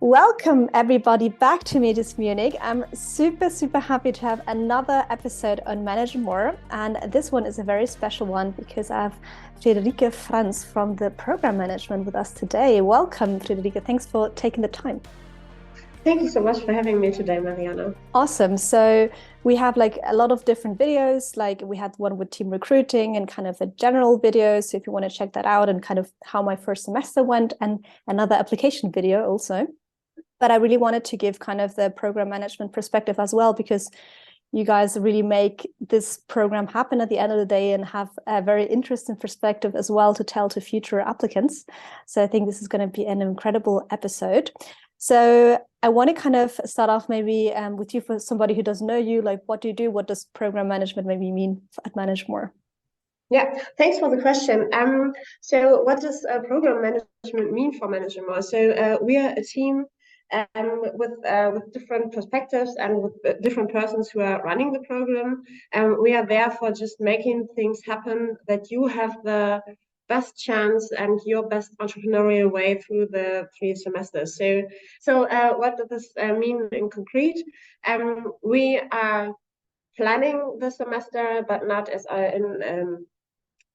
Welcome everybody back to Medias Munich. I'm super happy to have another episode on Manage More, and this one is a very special one because I have Friederike Franz from the program management with us today. Welcome, Friederike. Thanks for taking the time. Thank you so much for having me today, Mariana. Awesome. So we have like a lot of different videos, like we had one with team recruiting and kind of a general video. So if you want to check that out and kind of how my first semester went, and another application video also. But I really wanted to give kind of the program management perspective as well, because you guys really make this program happen at the end of the day and have a very interesting perspective as well to tell to future applicants. So I think this is going to be an incredible episode. So I want to kind of start off maybe with you, for somebody who doesn't know you, like what do you do? What does program management maybe mean at Manage More? Yeah, thanks for the question. So what does program management mean for Manage More? So we are a team with different perspectives and with different persons who are running the program. We are there for just making things happen, that you have the best chance and your best entrepreneurial way through the 3 semesters. So what does this mean in concrete? We are planning the semester, but not as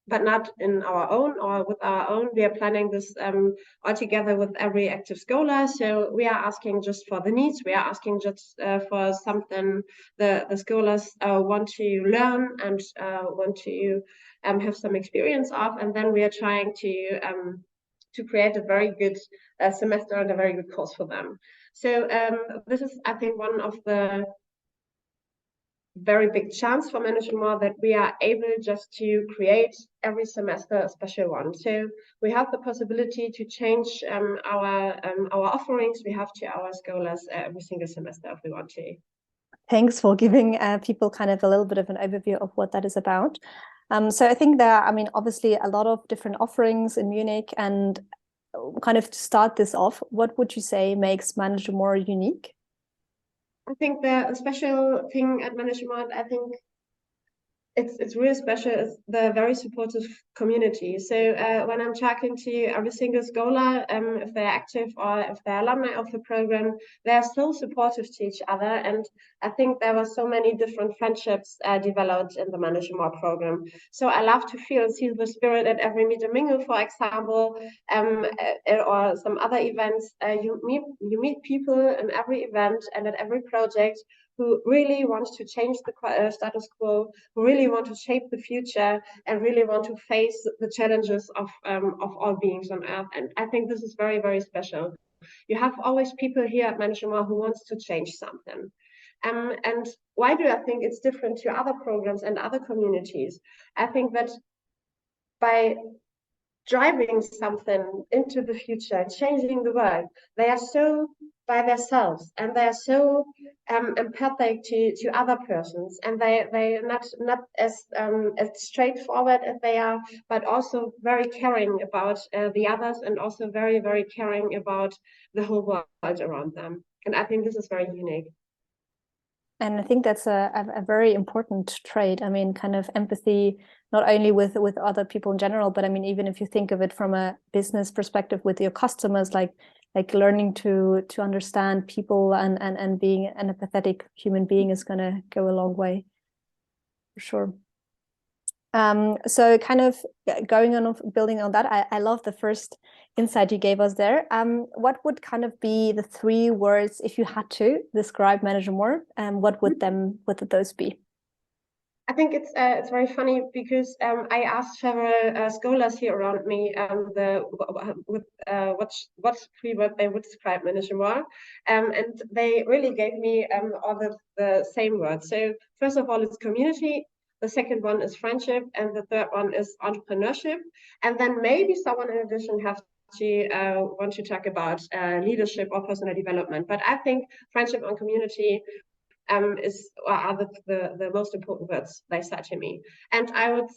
but not in our own or with our own. We are planning this all together with every active scholar. So we are asking just for the needs. We are asking just for something the scholars want to learn and want to have some experience of. And then we are trying to create a very good semester and a very good course for them. So this is, I think, one of the very big chance for Manage More, that we are able just to create every semester a special one. So we have the possibility to change our offerings we have to our scholars every single semester if we want to. Thanks for giving people kind of a little bit of an overview of what that is about. So I think there are, I mean, obviously a lot of different offerings in Munich, and kind of to start this off, what would you say makes Manage More unique? I think the special thing at management, I think it's really special, is the very supportive community. So when I'm talking to every single scholar, if they're active or if they're alumni of the program, they're so supportive to each other. And I think there were so many different friendships developed in the Manage More program. So I love to feel and see the spirit at every meet and mingle, for example, or some other events. You meet people in every event and at every project who really want to change the status quo, who really want to shape the future, and really want to face the challenges of all beings on Earth. And I think this is very, very special. You have always people here at Manage More who wants to change something. And why do I think it's different to other programs and other communities? I think that by driving something into the future, changing the world, they are so by themselves, and they are so empathic to other persons, and they're not as straightforward as they are, but also very caring about the others, and also very, very caring about the whole world around them. And I think this is very unique. And I think that's a very important trait. I mean, kind of empathy, not only with other people in general, but I mean, even if you think of it from a business perspective with your customers, like learning to understand people and being an empathetic human being is going to go a long way, for sure. So kind of going on, building on that, I love the first insight you gave us there. What would kind of be the 3 words if you had to describe Manage More, and what would those be? I think it's very funny because I asked several scholars here around me what 3 words they would describe Manage More, and they really gave me all the same words. So first of all, it's community. The second one is friendship, and the third one is entrepreneurship. And then maybe someone in addition have to want to talk about leadership or personal development. But I think friendship and community are the most important words they said to me. And I would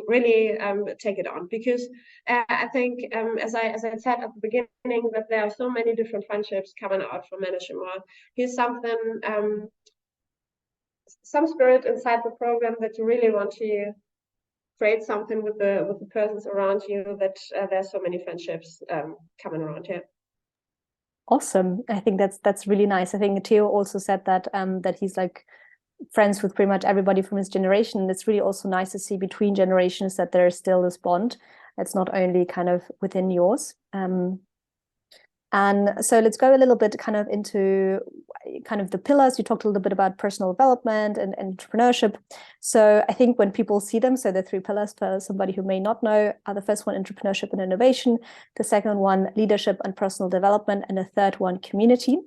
really take it on, because I think, as I said at the beginning, that there are so many different friendships coming out from Manage More. Here's something, some spirit inside the program that you really want to create something with the persons around you, that there's so many friendships coming around here. Awesome. I think that's really nice. I think Theo also said that that he's like friends with pretty much everybody from his generation. And it's really also nice to see between generations that there's still this bond. It's not only kind of within yours. And so let's go a little bit kind of into kind of the pillars. You talked a little bit about personal development and entrepreneurship. So I think when people see them, so the three pillars for somebody who may not know are the first one, entrepreneurship and innovation, the second one, leadership and personal development, and the third one, community.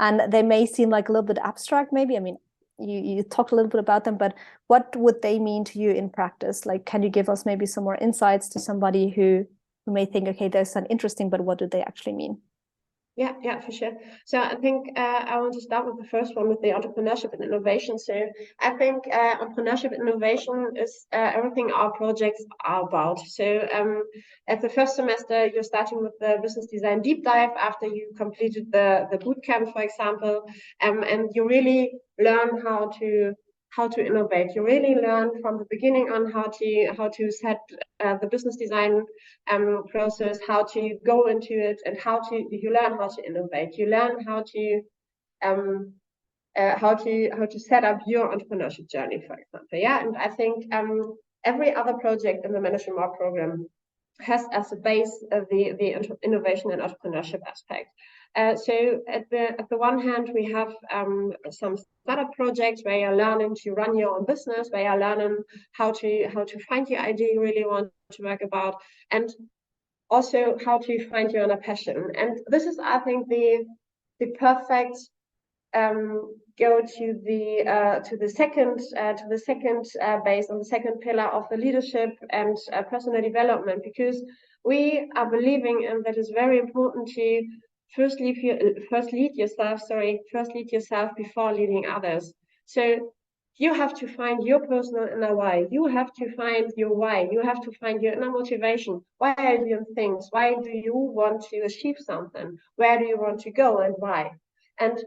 And they may seem like a little bit abstract, maybe. I mean, you talked a little bit about them, but what would they mean to you in practice? Like, can you give us maybe some more insights to somebody who may think, okay, those sound interesting, but what do they actually mean? Yeah, for sure. So I think I want to start with the first one, with the entrepreneurship and innovation. So I think entrepreneurship and innovation is everything our projects are about. So at the first semester, you're starting with the business design deep dive after you completed the boot camp, for example, and you really learn how to innovate. You really learn from the beginning on how to set the business design process, how to go into it, and you learn how to innovate. You learn how to set up your entrepreneurship journey, for example. Yeah, and I think every other project in the Management More program has as a base the innovation and entrepreneurship aspect. So at the one hand, we have some startup projects where you're learning to run your own business, where you're learning how to find your idea you really want to work about, and also how to find your own passion. And this is, I think, the perfect go to the second base, on the second pillar of the leadership and personal development, because we are believing, and that is very important, to first lead yourself before leading others. So you have to find your personal inner why. You have to find your why. You have to find your inner motivation. Why are you doing things? Why do you want to achieve something? Where do you want to go, and why? And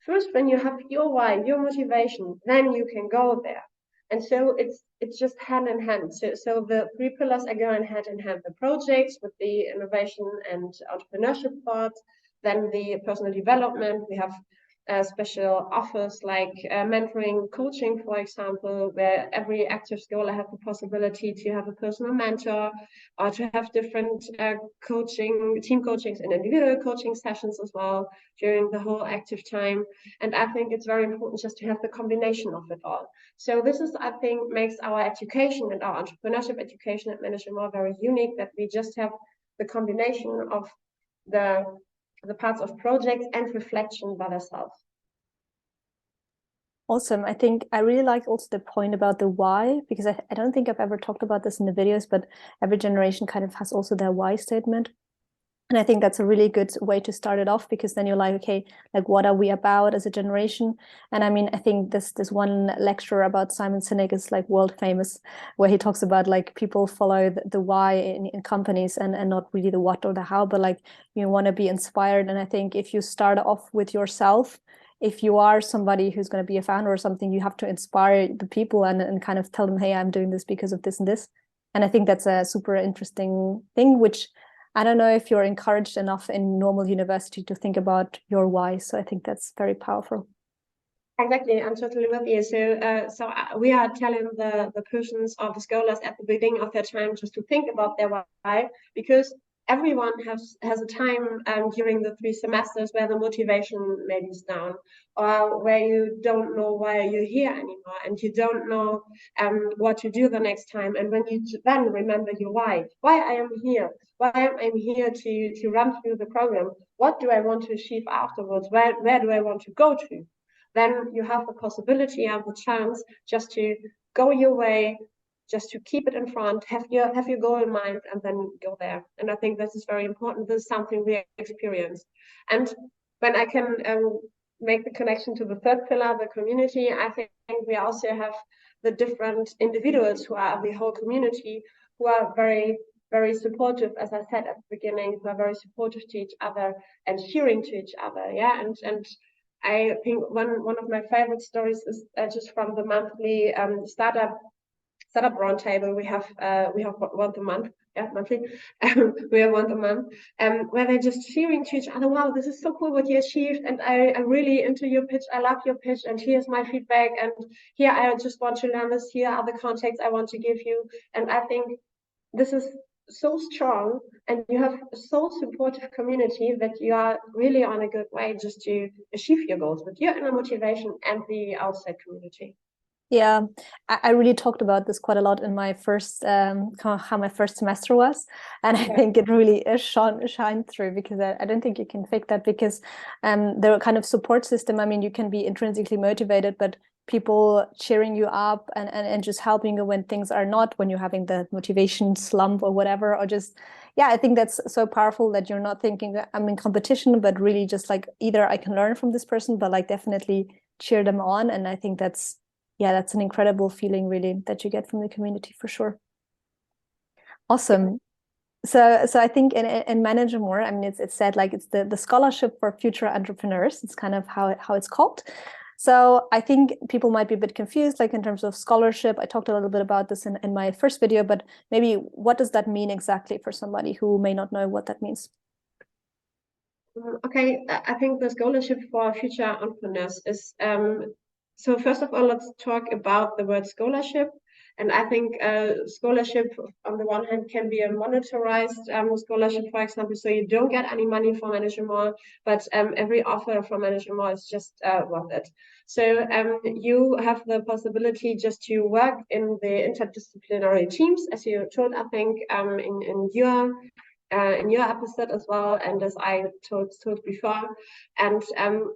first, when you have your why, your motivation, then you can go there. And so it's just hand in hand. So the three pillars are going hand in hand: the projects with the innovation and entrepreneurship part, then the personal development. We have special offers like mentoring, coaching, for example, where every active scholar has the possibility to have a personal mentor, or to have different team coachings and individual coaching sessions as well during the whole active time. And I think it's very important just to have the combination of it all. So this is, I think, makes our education and our entrepreneurship education at Management More very unique, that we just have the combination of the parts of projects and reflection by themselves. Awesome. I think I really like also the point about the why, because I don't think I've ever talked about this in the videos, but every generation kind of has also their why statement. And I think that's a really good way to start it off, because then you're like, okay, like, what are we about as a generation? And I mean, I think this one lecture about Simon Sinek is like world famous, where he talks about like people follow the why in companies and not really the what or the how, but like you want to be inspired. And I think if you start off with yourself, if you are somebody who's going to be a founder or something, you have to inspire the people and kind of tell them, hey, I'm doing this because of this and this. And I think that's a super interesting thing, which I don't know if you're encouraged enough in normal university to think about your why. So I think that's very powerful. Exactly, I'm totally with you. So we are telling the persons or the scholars at the beginning of their time just to think about their why, because everyone has a time during the 3 semesters where the motivation maybe is down, or where you don't know why you're here anymore, and you don't know what to do the next time. And when you then remember your why I am here, why am I here to run through the program, what do I want to achieve afterwards, where do I want to go to, then you have the possibility and the chance just to go your way, just to keep it in front, have your goal in mind, and then go there. And I think this is very important. This is something we experience. And when I can make the connection to the third pillar, the community, I think we also have the different individuals who are the whole community, who are very, very supportive, as I said at the beginning, who are very supportive to each other and cheering to each other. Yeah, and I think one of my favorite stories is just from the monthly startup roundtable we have once a month. monthly. We are once a month, where they're just cheering to each other. Wow, this is so cool what you achieved, and I'm really into your pitch. I love your pitch, and here's my feedback. And here I just want to learn this. Here are the contacts I want to give you. And I think this is so strong, and you have so supportive community that you are really on a good way just to achieve your goals with your inner motivation and the outside community. Yeah, I really talked about this quite a lot in my first, how my first semester was. And I think it really shined through, because I don't think you can fake that, because the kind of support system, I mean, you can be intrinsically motivated, but people cheering you up and just helping you when things are not, when you're having the motivation slump or whatever, or just, yeah, I think that's so powerful that you're not thinking that I'm in competition, but really just like either I can learn from this person, but like definitely cheer them on. And I think that's an incredible feeling really that you get from the community, for sure. Awesome. So I think in Manage More, I mean, it's said like it's the scholarship for future entrepreneurs. It's kind of how it's called. So I think people might be a bit confused, like in terms of scholarship. I talked a little bit about this in my first video, but maybe what does that mean exactly for somebody who may not know what that means? Okay, I think the scholarship for future entrepreneurs is, so first of all, let's talk about the word scholarship. And I think scholarship, on the one hand, can be a monetarized scholarship, for example, so you don't get any money from Manage More, but every offer from Manage More is just worth it. So you have the possibility just to work in the interdisciplinary teams, as you told, I think, in your episode as well, and as I told before. And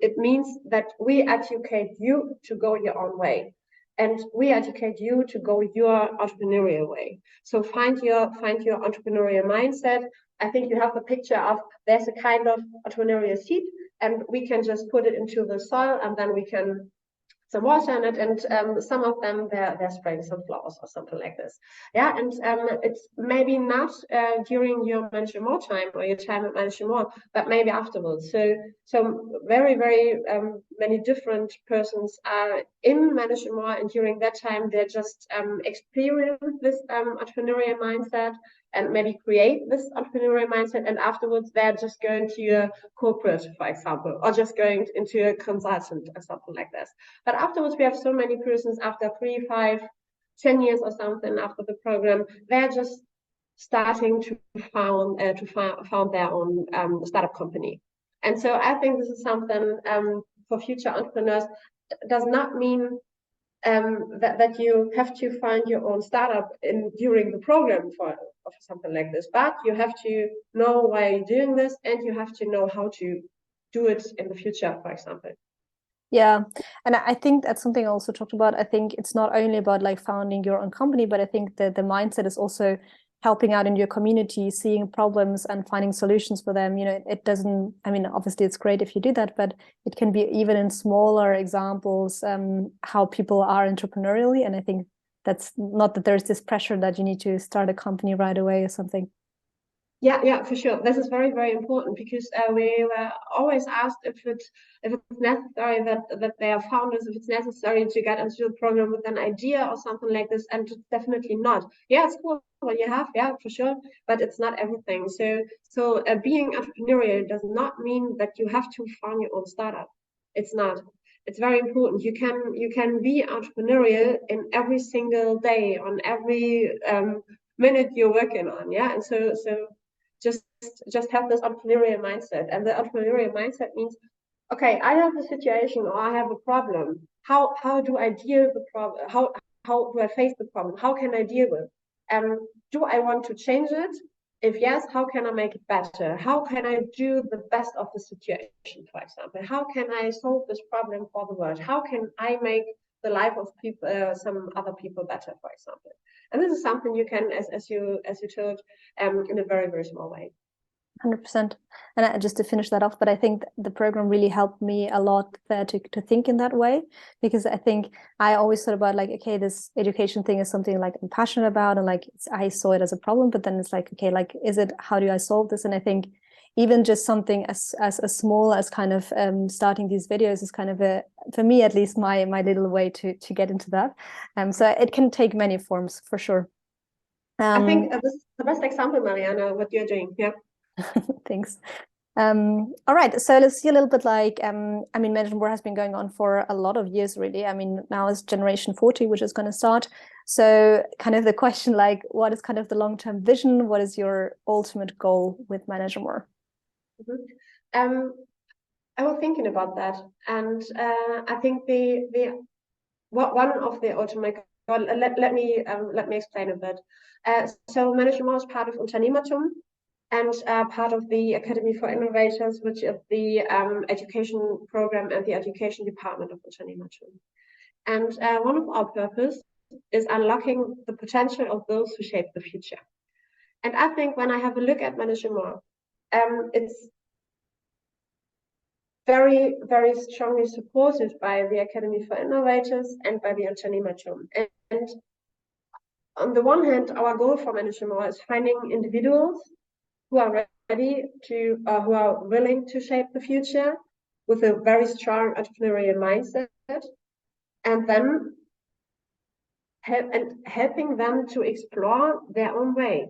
it means that we educate you to go your own way, and we educate you to go your entrepreneurial way. So find your entrepreneurial mindset. I think you have the picture of there's a kind of entrepreneurial seed, and we can just put it into the soil, and then we can some water in it, and some of them they're spraying some flowers or something like this. Yeah, and it's maybe not during your Manage More time or your time at Manage More, but maybe afterwards. So very many different persons are in Manage More, and during that time they just experience this entrepreneurial mindset and maybe create this entrepreneurial mindset, and afterwards they're just going to a corporate, for example, or just going into a consultant or something like this. But afterwards, we have so many persons after 3, 5, 10 years or something after the program, they're just starting to found their own startup company. And so I think this is something for future entrepreneurs. Does not mean that you have to find your own startup during the program for something like this, but you have to know why you're doing this, and you have to know how to do it in the future, for example. Yeah, and I think that's something I also talked about. I think it's not only about like founding your own company, but I think that the mindset is also helping out in your community, seeing problems and finding solutions for them. You know, it doesn't, I mean, obviously it's great if you do that, but it can be even in smaller examples, how people are entrepreneurially. And I think that's not that there's this pressure that you need to start a company right away or something. Yeah, for sure. This is very important, because we were always asked if it's necessary that they are founders, if it's necessary to get into the program with an idea or something like this, and it's definitely not. Yeah, it's cool what you have, yeah, for sure, but it's not everything. So being entrepreneurial does not mean that you have to found your own startup. It's not. It's very important. You can be entrepreneurial in every single day, on every minute you're working on, yeah, and so just have this entrepreneurial mindset. And the entrepreneurial mindset means, okay, I have a situation or I have a problem. How do I deal with the problem? How do I face the problem? How can I deal with? Do I want to change it? If yes, how can I make it better? How can I do the best of the situation, for example? How can I solve this problem for the world? How can I make the life of people, some other people better, for example? And this is something you can, as you told, in a very small way. 100%. And just to finish that off, but I think the program really helped me a lot there to think in that way, because I think I always thought about like, okay, this education thing is something like I'm passionate about, and like I saw it as a problem, but then it's like, okay, like, is it, how do I solve this? And I think even just something as small as kind of starting these videos is kind of for me at least, my little way to get into that. So it can take many forms, for sure. I think this is the best example, Mariana, what you're doing. Yeah. Thanks. All right, so let's see a little bit like, I mean, management work has been going on for a lot of years, really. I mean, now is generation 40, which is going to start. So kind of the question, like, what is kind of the long-term vision? What is your ultimate goal with management work? I was thinking about that, and I think one of the ultimate goal, let me explain a bit. So management is part of Unternehmertum, and part of the Academy for Innovators, which is the education program and the education department of Unternehmertum. And one of our purpose is unlocking the potential of those who shape the future. And I think when I have a look at management, it's very, very strongly supported by the Academy for Innovators and by the Unternehmertum. And on the one hand, our goal for management is finding individuals who are ready to, who are willing to shape the future with a very strong entrepreneurial mindset, and then helping them to explore their own way.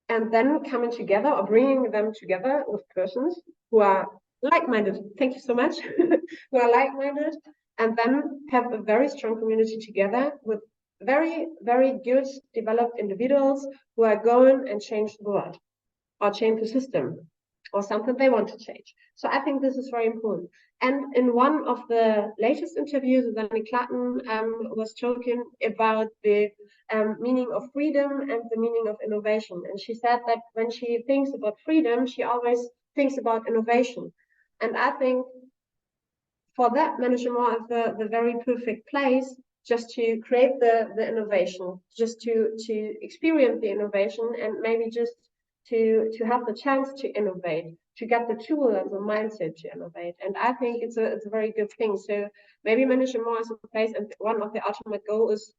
And then coming together or bringing them together with persons who are like-minded. Thank you so much. Who are like-minded, and then have a very strong community together with very, very good developed individuals who are going and change the world or change the system or something they want to change. So I think this is very important. And in one of the latest interviews, Susanne Klatten was talking about the meaning of freedom and the meaning of innovation. And she said that when she thinks about freedom, she always thinks about innovation. And I think for that, management is the very perfect place just to create the innovation, just to experience the innovation, and maybe just to have the chance to innovate, to get the tool and the mindset to innovate. And I think it's a very good thing. So maybe management is a place, and one of the ultimate goals is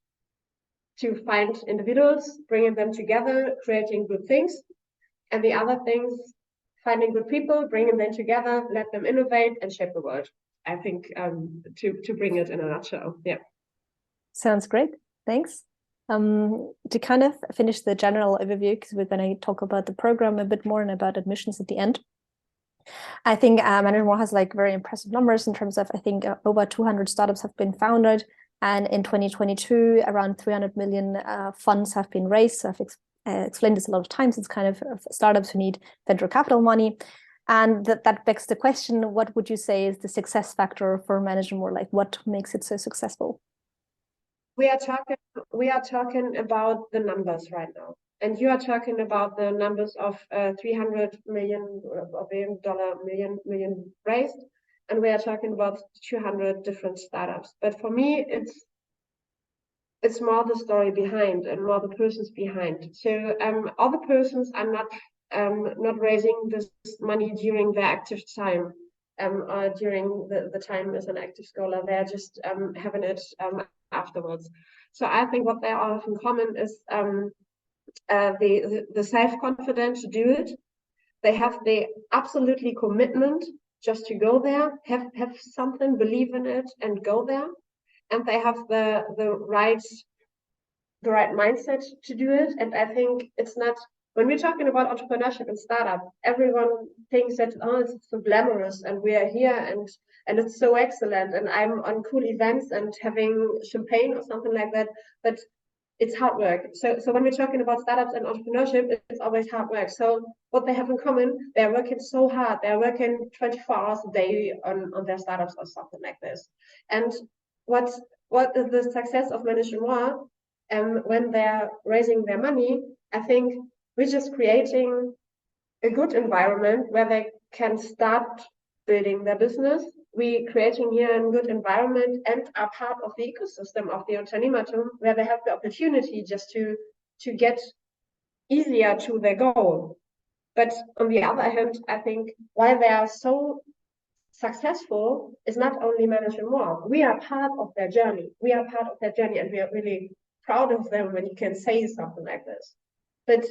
to find individuals, bringing them together, creating good things. And the other things, finding good people, bringing them together, let them innovate and shape the world. I think to bring it in a nutshell. Yeah. Sounds great. Thanks. To kind of finish the general overview, because we're going to talk about the program a bit more and about admissions at the end. I think management has like very impressive numbers in terms of, I think over 200 startups have been founded, and in 2022 around 300 million funds have been raised. So I've explained this a lot of times. It's kind of startups who need venture capital money. And that begs the question, what would you say is the success factor for management, or like what makes it so successful? We are talking about the numbers right now. And you are talking about the numbers of 300 million million raised. And we are talking about 200 different startups. But for me, it's more the story behind and more the persons behind. So all the persons are not raising this money during their active time, or during the time as an active scholar. They're just having it afterwards. So I think what they all have in common is the self-confidence to do it. They have the absolutely commitment just to go there, have something, believe in it, and go there. And they have the right mindset to do it. And I think it's not, when we're talking about entrepreneurship and startup, everyone thinks that, oh, it's so glamorous and we are here and it's so excellent and I'm on cool events and having champagne or something like that. But it's hard work. So when we're talking about startups and entrepreneurship, it's always hard work. So what they have in common, they're working so hard. They're working 24 hours a day on their startups or something like this. And what is the success of management? When they're raising their money, I think we're just creating a good environment where they can start building their business. We're creating here a good environment and are part of the ecosystem of the Unternehmertum, where they have the opportunity just to get easier to their goal. But on the other hand, I think why they are so successful is not only management more. We are part of their journey. We are part of their journey, and we are really proud of them when you can say something like this. But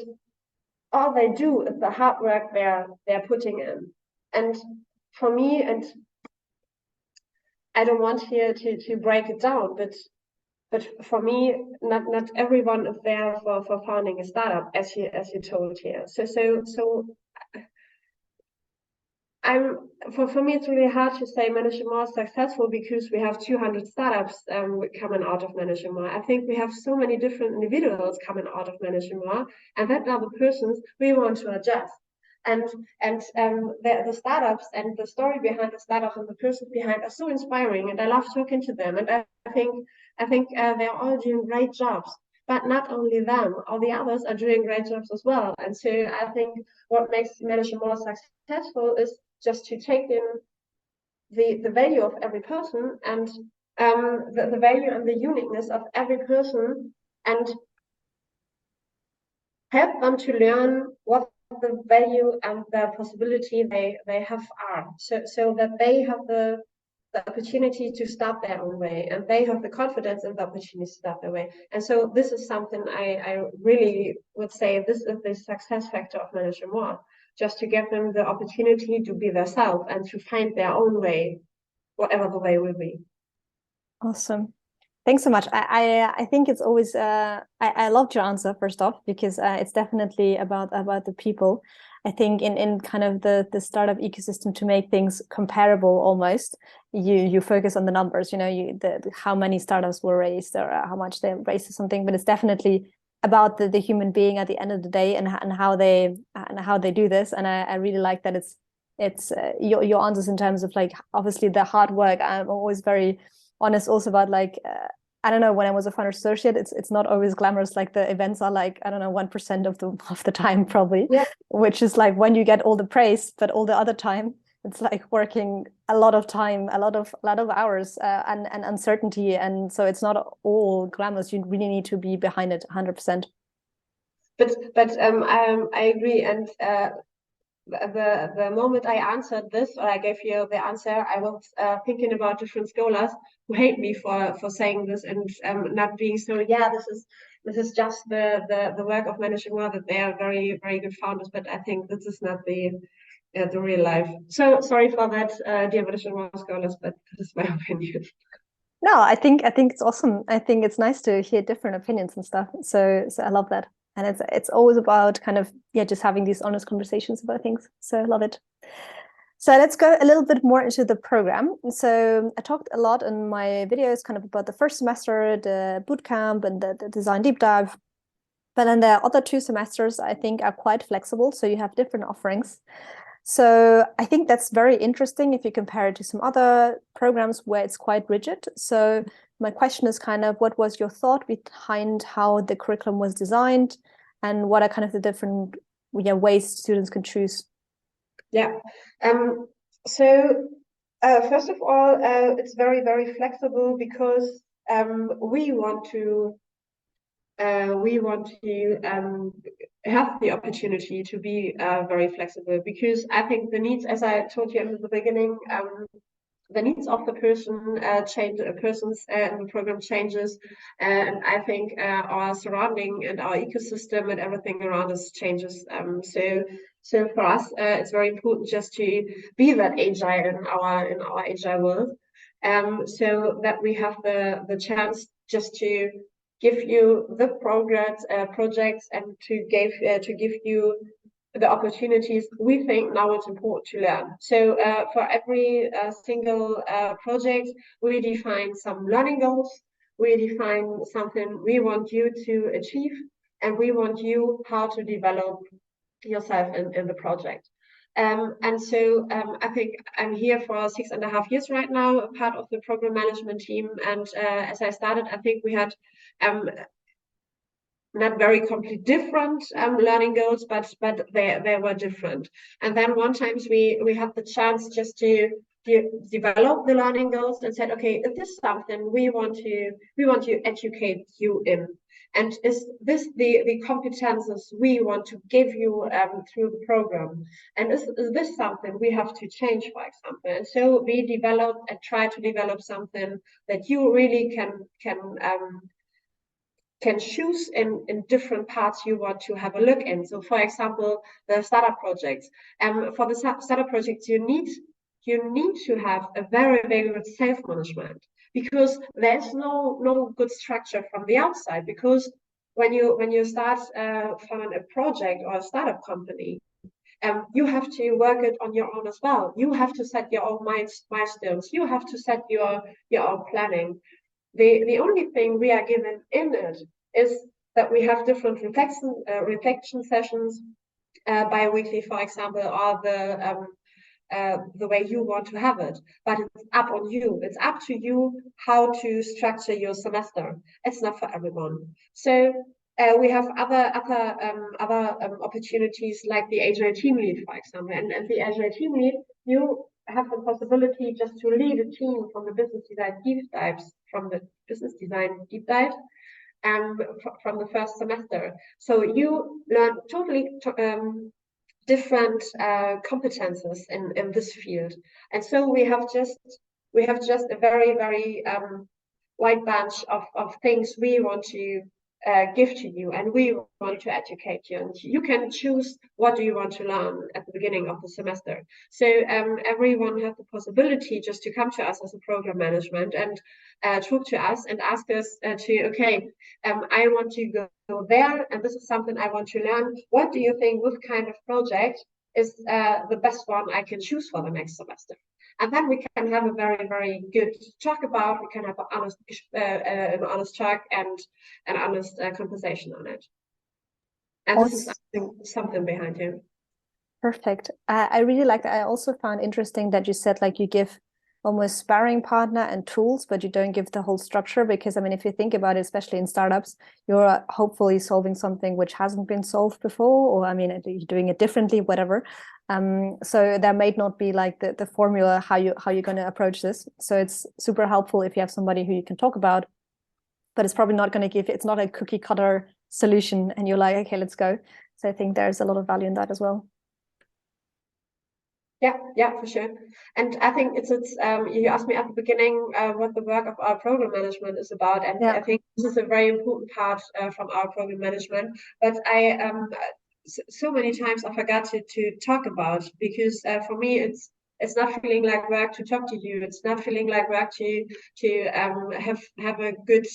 all they do is the hard work they're putting in. And for me, and I don't want here to break it down, but for me, not everyone is there for founding a startup, as you told here. So for me, it's really hard to say Management is successful because we have 200 startups coming out of Management. I think we have so many different individuals coming out of Management, and that are the persons we want to adjust. And the startups and the story behind the startups and the persons behind are so inspiring, and I love talking to them. And I think they're all doing great jobs. But not only them, all the others are doing great jobs as well. And so I think what makes Management successful is just to take in the value of every person and the value and the uniqueness of every person, and help them to learn what the value and the possibility they have are, so that they have the opportunity to start their own way, and they have the confidence and the opportunity to start their way. And so this is something I really would say this is the success factor of Management, just to give them the opportunity to be themselves and to find their own way, whatever the way will be. Awesome. Thanks so much. I think it's always I loved your answer first off, because it's definitely about the people. I think in kind of the startup ecosystem, to make things comparable, almost you focus on the numbers, how many startups were raised or how much they raised or something, but it's definitely about the human being at the end of the day, and how they do this. And I really like that it's your answers in terms of, like, obviously the hard work. I'm always very honest also about, like, I don't know, when I was a founder associate, it's not always glamorous. Like, the events are, like, I don't know, 1% of the time probably, yeah. Which is like when you get all the praise, but all the other time it's like working a lot of time, a lot of hours, and uncertainty, and so it's not all glamorous. You really need to be behind it 100%. But I agree, and the moment I answered this, or I gave you the answer, I was thinking about different scholars who hate me for saying this, and not being so. Yeah, this is just the work of Management, that they are very, very good founders. But I think this is not the real life. So sorry for that, dear Management scholars, but this is my opinion. No, I think it's awesome. I think it's nice to hear different opinions and stuff. So I love that. And it's always about kind of, just having these honest conversations about things. So I love it. So let's go a little bit more into the program. So I talked a lot in my videos kind of about the first semester, the bootcamp, and the design deep dive. But then the other 2 semesters, I think, are quite flexible. So you have different offerings. So I think that's very interesting if you compare it to some other programs where it's quite rigid. So my question is kind of, what was your thought behind how the curriculum was designed, and what are kind of the different ways students can choose? Yeah. So first of all, it's very, very flexible, because we want to have the opportunity to be very flexible, because I think the needs, as I told you in the beginning, the needs of the person persons in the program changes, and I think our surrounding and our ecosystem and everything around us changes. So for us, it's very important just to be that agile in our agile world, so that we have the chance just to give you the projects, and to give you the opportunities we think now it's important to learn. So for every single project, we define some learning goals, we define something we want you to achieve, and we want you how to develop yourself in the project. And so I think I'm here for 6.5 years right now, a part of the program management team. And as I started, I think we had not very completely different learning goals, but they were different. And then one times we had the chance just to develop the learning goals, and said, okay, is this something we want to educate you in? And is this the competences we want to give you through the program? And is this something we have to change, for example? And so we develop and try to develop something that you really can choose in different parts you want to have a look in. So for example, the startup projects. For the startup projects, you need you need to have a very, very good self-management, because there's no good structure from the outside. Because when you start from a project or a startup company, you have to work it on your own as well. You have to set your own milestones. You have to set your own planning. The only thing we are given in it is that we have different reflection sessions bi-weekly, for example, or the way you want to have it. But it's up on you. It's up to you how to structure your semester. It's not for everyone. So we have other opportunities, like the Agile team lead, for example. And the Agile team lead, you have the possibility just to lead a team from the business design deep dives, from the first semester. So you learn totally different competences in this field. And so we have just a very, very wide bunch of things we want to give to you, and we want to educate you, and you can choose what do you want to learn at the beginning of the semester. So everyone has the possibility just to come to us as a program management and talk to us and ask us I want to go there, and this is something I want to learn. What do you think, what kind of project is the best one I can choose for the next semester? And then we can have a very, very good talk about. We can have an honest talk and an honest conversation on it. And this is something behind it. Perfect. I really like that. I also found interesting that you said like you give almost sparring partner and tools, but you don't give the whole structure, because I mean, if you think about it, especially in startups, you're hopefully solving something which hasn't been solved before, or I mean, you're doing it differently, whatever. So there may not be like the formula how you're going to approach this. So it's super helpful if you have somebody who you can talk about, but it's probably not going to it's not a cookie cutter solution and you're like, okay, let's go. So I think there's a lot of value in that as well. Yeah, for sure. And I think it's you asked me at the beginning what the work of our program management is about, and I think this is a very important part from our program management. But I so many times I forgot to talk about, because for me it's not feeling like work to talk to you. It's not feeling like work to have a good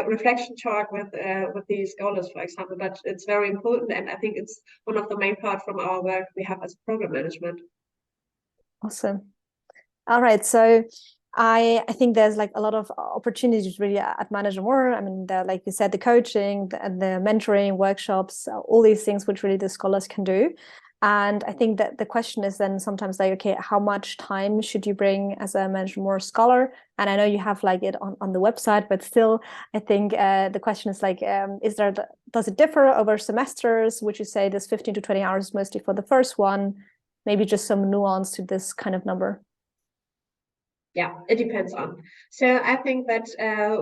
reflection talk with these scholars, for example. But it's very important, and I think it's one of the main parts from our work we have as program management. Awesome. All right. So I think there's like a lot of opportunities really at Manage More. I mean, like you said, the coaching, the mentoring, workshops, all these things which really the scholars can do. And I think that the question is then sometimes like, okay, how much time should you bring as a Manage More scholar? And I know you have like it on the website, but still, I think the question is like, does it differ over semesters? Would you say this 15 to 20 hours mostly for the first one? Maybe just some nuance to this kind of number. Yeah, it depends on. So I think that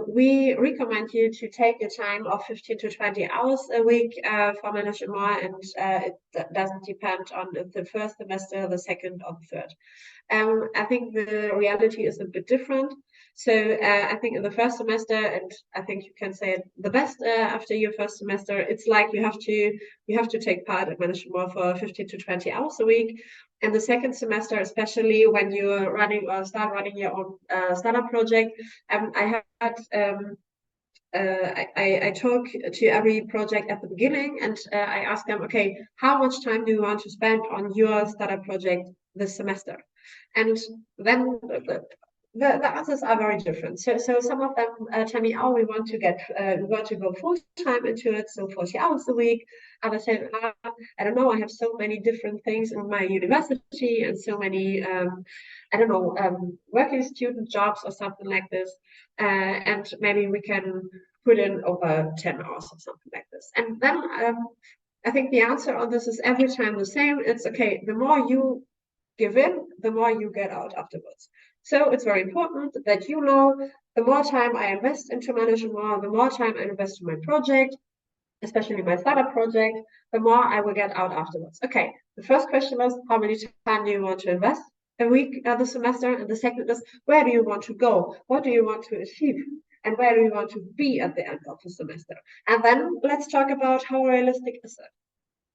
we recommend you to take a time of 15 to 20 hours a week for management, and it doesn't depend on the first semester, the second, or the third. I think the reality is a bit different. So I think in the first semester, and I think you can say it the best after your first semester, it's like you have to take part in management for 15 to 20 hours a week. And the second semester, especially when you're running or start running your own startup project, I talk to every project at the beginning, and I ask them, okay, how much time do you want to spend on your startup project this semester? And then the answers are very different. So some of them tell me, oh, we want to go full time into it, so 40 hours a week. Others say, I don't know, I have so many different things in my university and so many, working student jobs or something like this. And maybe we can put in over 10 hours or something like this. And then I think the answer on this is every time the same. It's okay, the more you give in, the more you get out afterwards. So it's very important that you know the more time I invest into management, the more time I invest in my project, especially my startup project, the more I will get out afterwards. Okay, the first question is, how many time do you want to invest a week the semester? And the second is, where do you want to go? What do you want to achieve? And where do you want to be at the end of the semester? And then let's talk about how realistic is it.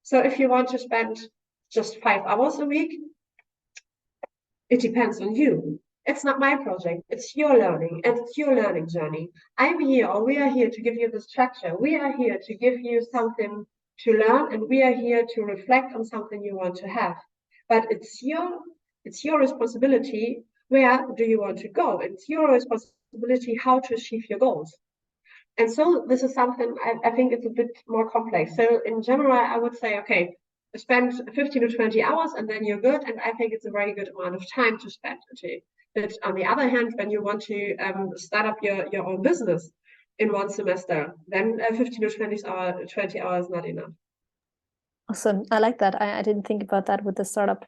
So if you want to spend just 5 hours a week, it depends on you. It's not my project, it's your learning, and it's your learning journey. I'm here, or we are here to give you the structure. We are here to give you something to learn, and we are here to reflect on something you want to have. But it's your responsibility. Where do you want to go? It's your responsibility how to achieve your goals. And so this is something I think it's a bit more complex. So in general, I would say, okay, spend 15 to 20 hours and then you're good. And I think it's a very good amount of time to spend too. But on the other hand, when you want to start up your own business in one semester, then 15 to 20 hours is not enough. Awesome. I like that. I didn't think about that with the startup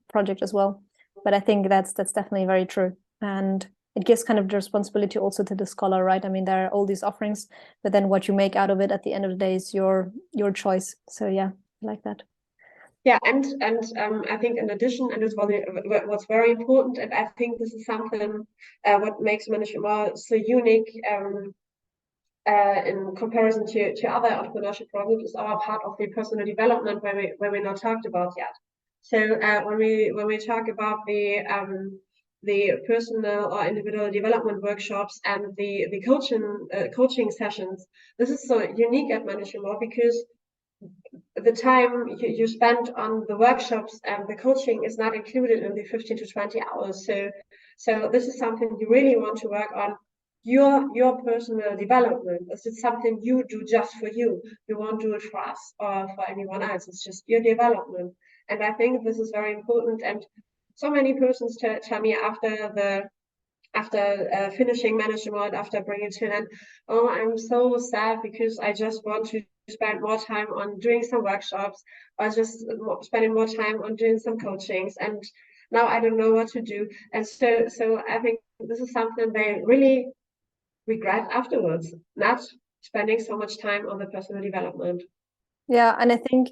project as well. But I think that's definitely very true. And it gives kind of the responsibility also to the scholar, right? I mean, there are all these offerings, but then what you make out of it at the end of the day is your choice. So yeah, I like that. Yeah, and I think in addition, and it's what's very important, and I think this is something what makes management so unique in comparison to other entrepreneurship programs, is our part of the personal development where we not talked about yet. So when we talk about the personal or individual development workshops and the coaching sessions, this is so unique at management because the time you spend on the workshops and the coaching is not included in the 15 to 20 hours. So this is something you really want to work on, your personal development. Is it something you do just for you? You won't do it for us or for anyone else. It's just your development. And I think this is very important. And so many persons tell me after finishing management, after bringing to an end, oh, I'm so sad because I just want to spend more time on doing some workshops or just spending more time on doing some coachings, and now I don't know what to do. And so I think this is something they really regret afterwards, not spending so much time on the personal development. Yeah, and I think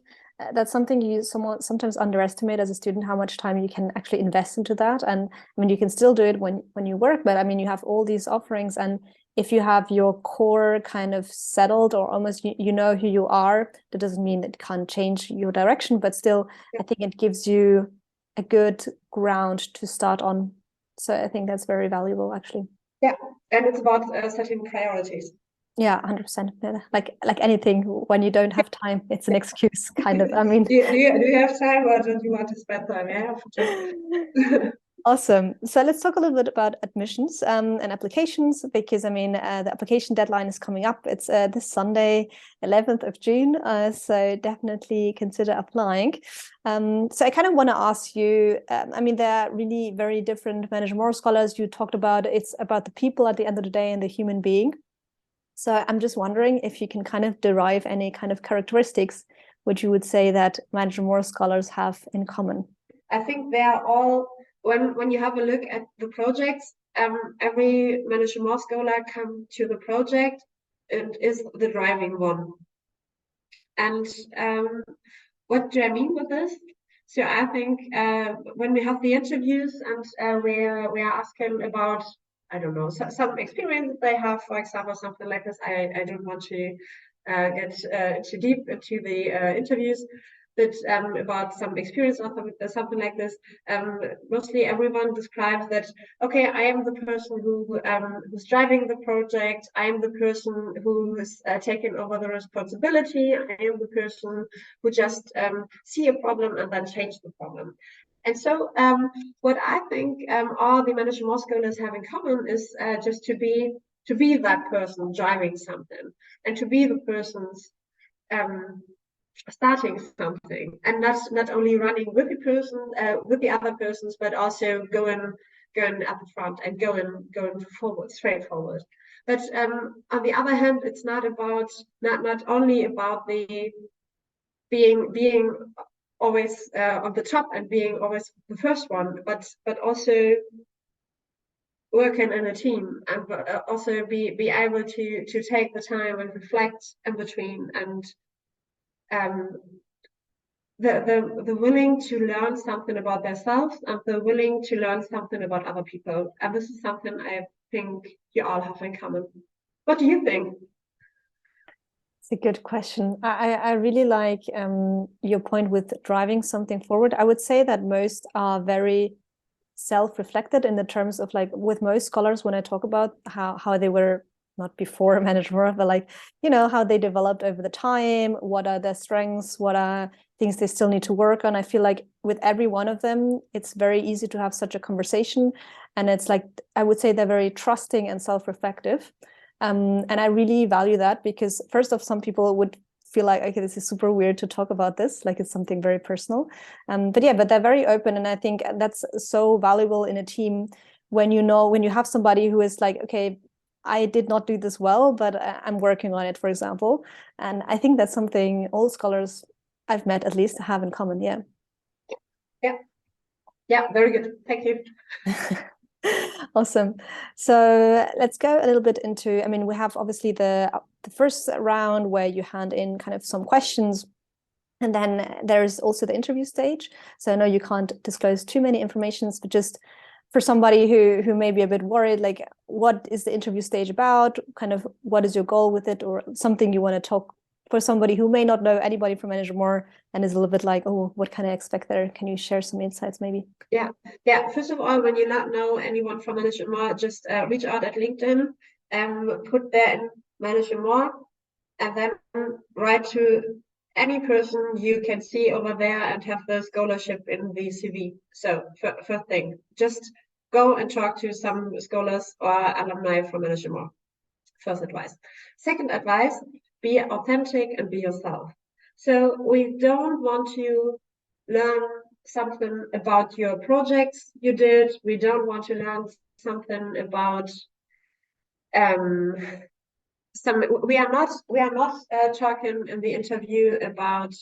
that's something you sometimes underestimate as a student, how much time you can actually invest into that. And I mean, you can still do it when you work, but I mean, you have all these offerings, and if you have your core kind of settled or almost you know who you are, that doesn't mean it can't change your direction, but still, I think it gives you a good ground to start on. So I think that's very valuable, actually. Yeah, and it's about setting priorities. Yeah, 100%. Like anything, when you don't have time, it's an excuse, kind of. I mean, do you have time, or don't you want to spend time? Yeah. Awesome. So let's talk a little bit about admissions and applications, because I mean, the application deadline is coming up. It's this Sunday, 11th of June. So definitely consider applying. So I kind of want to ask you, I mean, there are really very different management scholars. You talked about it's about the people at the end of the day and the human being. So I'm just wondering if you can kind of derive any kind of characteristics which you would say that management scholars have in common. I think they are all, when you have a look at the projects, every management scholar come to the project and is the driving one. And what do I mean with this? So I think when we have the interviews and we are asking about, I don't know, some experience they have, for example, something like this. I don't want to get too deep into the interviews, but about some experience or something like this. Mostly everyone describes that, okay, I am the person who's driving the project. I am the person who is taking over the responsibility. I am the person who just see a problem and then change the problem. And so what I think all the management scholars have in common is just to be that person driving something, and to be the person's starting something, and not only running with the person, with the other persons, but also going at the front and going forward, straight forward. But on the other hand, it's not only about the being always on the top and being always the first one, but also working in a team, and also be able to take the time and reflect in between, and the willing to learn something about themselves and the willing to learn something about other people. And this is something I think you all have in common. What do you think? It's a good question. I really like your point with driving something forward. I would say that most are very self-reflected in the terms of like with most scholars when I talk about how they were not before management, but like, you know, how they developed over the time, what are their strengths, what are things they still need to work on. I feel like with every one of them, it's very easy to have such a conversation. And it's like, I would say they're very trusting and self-reflective. And I really value that because first off, some people would feel like, okay, this is super weird to talk about this, like it's something very personal. But yeah, but they're very open. And I think that's so valuable in a team when you have somebody who is like, okay, I did not do this well, but I'm working on it, for example. And I think that's something all scholars I've met at least have in common. Yeah. Yeah, very good. Thank you. Awesome. So let's go a little bit into, I mean, we have obviously the first round where you hand in kind of some questions. And then there's also the interview stage. So I know you can't disclose too many informations, but just for somebody who may be a bit worried, like what is the interview stage about? Kind of what is your goal with it, or something you want to talk for somebody who may not know anybody from Manager More and is a little bit like, oh, what can I expect there? Can you share some insights maybe? Yeah. First of all, when you not know anyone from Manager More, just reach out at LinkedIn and put there in Manager More, and then write to any person you can see over there and have the scholarship in the CV. So first thing, just go and talk to some scholars or alumni from Manager More. First advice. Second advice, be authentic and be yourself. So we don't want to learn something about your projects you did. We don't want to learn something about we are not talking in the interview about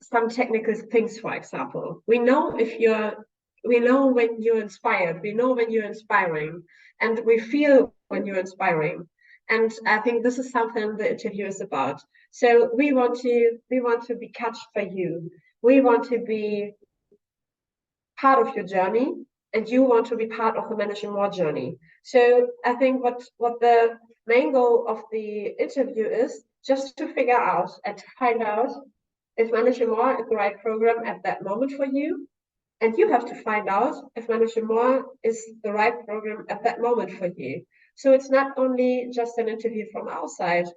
some technical things, for example. We know when you're inspired, we know when you're inspiring, and we feel when you're inspiring. And I think this is something the interview is about. So we want to be catched for you. We want to be part of your journey, and you want to be part of the Managing More journey. So I think what the main goal of the interview is just to figure out and to find out if Managing More is the right program at that moment for you. And you have to find out if Managing More is the right program at that moment for you. So it's not only just an interview from our side.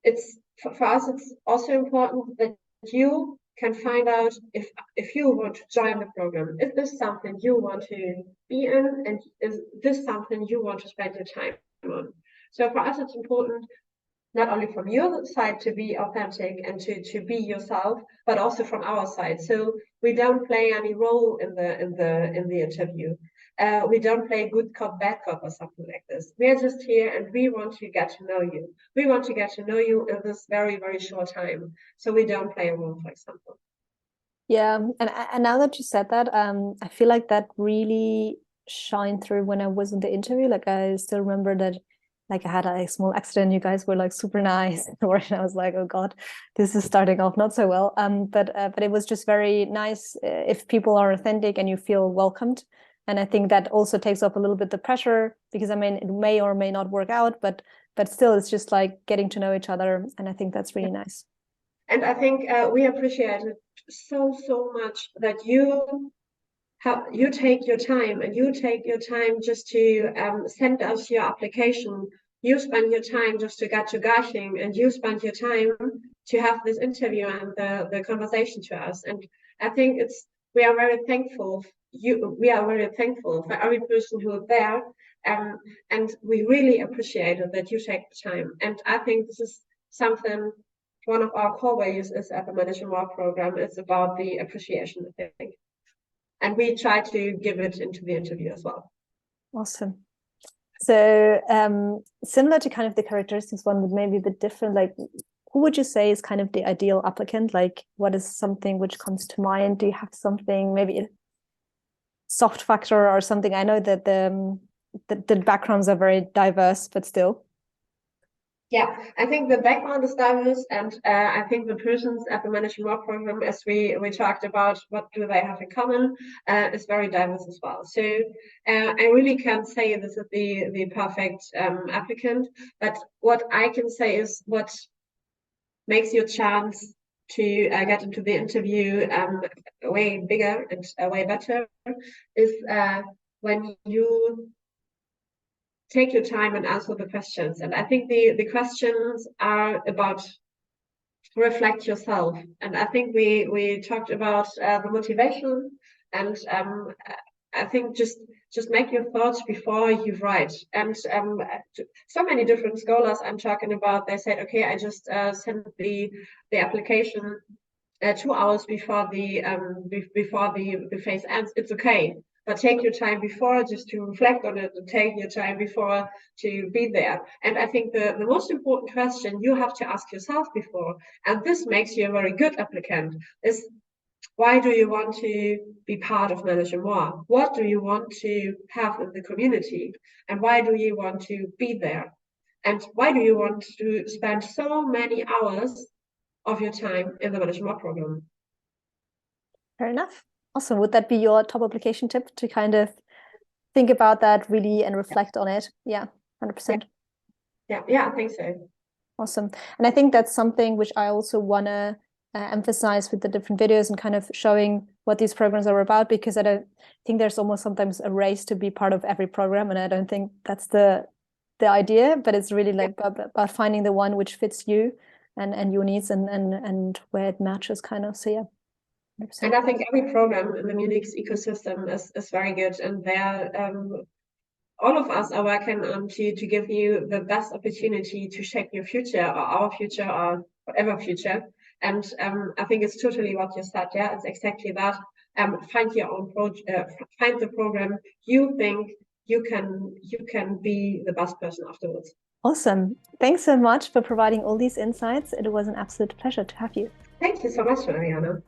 It's for us, it's also important that you can find out if you want to join the program. Is this something you want to be in? And is this something you want to spend your time on? So for us, it's important not only from your side to be authentic and to be yourself, but also from our side. So we don't play any role in the interview. We don't play good cop, bad cop or something like this. We are just here and we want to get to know you. We want to get to know you in this very, very short time. So we don't play a role, for example. Yeah, and now that you said that, I feel like that really shined through when I was in the interview. Like I still remember that, like I had a small accident. You guys were like super nice, and I was like, oh God, this is starting off not so well. But it was just very nice if people are authentic and you feel welcomed. And I think that also takes off a little bit the pressure because I mean it may or may not work out, but still it's just like getting to know each other, and I think that's really nice. And I think we appreciate it so much that you take your time just to send us your application. You spend your time just to get to Garching, and you spend your time to have this interview and the conversation to us. And I think we are very thankful. We are very thankful for every person who is there, and we really appreciate it that you take the time. And I think this is something. One of our core values is at the Managing More program. It's about the appreciation, I think. And we try to give it into the interview as well. Awesome. So similar to kind of the characteristics one, but maybe a bit different, like who would you say is kind of the ideal applicant? Like what is something which comes to mind? Do you have something, maybe a soft factor or something? I know that the backgrounds are very diverse, but still. Yeah, I think the background is diverse, and I think the persons at the Managing More program, as we talked about, what do they have in common, is very diverse as well. So I really can't say this is the perfect applicant, but what I can say is what makes your chance to get into the interview way bigger and way better is when you take your time and answer the questions. And I think the questions are about reflect yourself. And I think we talked about the motivation, and I think just make your thoughts before you write. And so many different scholars I'm talking about, they said, okay, I just sent the application 2 hours before the phase ends. It's okay, but take your time before just to reflect on it, and take your time before to be there. And I think the most important question you have to ask yourself before, and this makes you a very good applicant, is why do you want to be part of Manage More? What do you want to have in the community? And why do you want to be there? And why do you want to spend so many hours of your time in the Manage More program? Fair enough. Awesome. Would that be your top application tip, to kind of think about that really and reflect on it? Yeah, 100%. Yeah, I think so. Awesome. And I think that's something which I also want to emphasize with the different videos and kind of showing what these programs are about, because I don't think there's almost sometimes a race to be part of every program, and I don't think that's the idea, but it's really like about finding the one which fits you and your needs and where it matches, kind of. So yeah. 100%. And I think every program in the Munich ecosystem is very good, and there all of us are working on to give you the best opportunity to shape your future, or our future, or whatever future. And I think it's totally what you said. Yeah, it's exactly that. Find your own find the program you think you can be the best person afterwards. Awesome. Thanks so much for providing all these insights. It was an absolute pleasure to have you. Thank you so much, Mariana.